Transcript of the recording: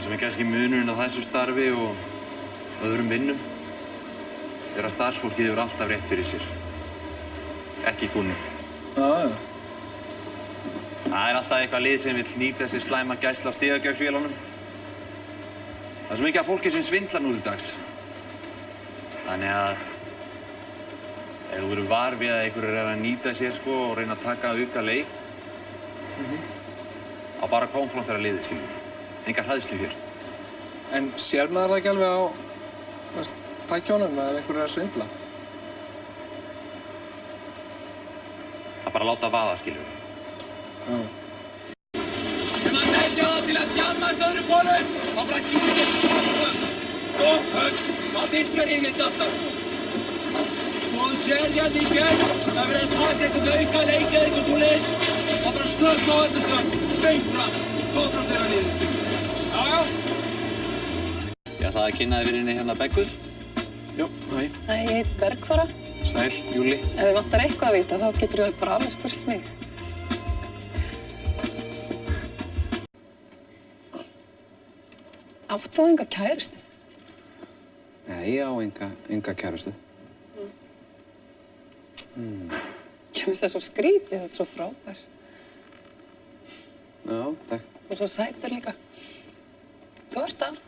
sem kannski munurinn á þessu starfi og öðrum vinnum að starfsfólkið hefur alltaf rétt fyrir sér. Ekki kúnni. Já. Það alltaf eitthvað lið sem vill nýta sér slæma gæslu á stigagjöfsvélunum. Það er svo mikið af fólki sem svindlar nú til dags. Þannig að ef þú verður var við að einhverjir er að nýta sér og reyna að taka auka leik, á bara konfrontera liðið, skilur. Engar hræðslu hér. En sér maður það ekki alveg á tækjónum ef einhverjir er að svindla? Það bara láta vaða, skilur. Já. Ef maður þessi á það til að þjarnast öðru konum, þá bara kýrst Hvað virkar yfirleitt alltaf? Þú sér hérna í gegn, það verður að taka eitthvað auka leik eða eitthvað svoleiðis og bara slökk á öllu beint fram, fram þeirra liðið, skilur. Já. Ég ætlaði að kynna þið fyrir henni hérna Beggu. Jó, hæ. Hæ, ég heiti Bergþóra. Sæl, Júli. Ef þið vantar eitthvað að vita, þá getur þið bara alveg spurt mig. Átt þú enga kærustu? Nei, ég á enga kærustu. Ég finnst það svo skrítið, þú ert svo frábær. Já, takk. Og svo sætur líka. Þú ert það.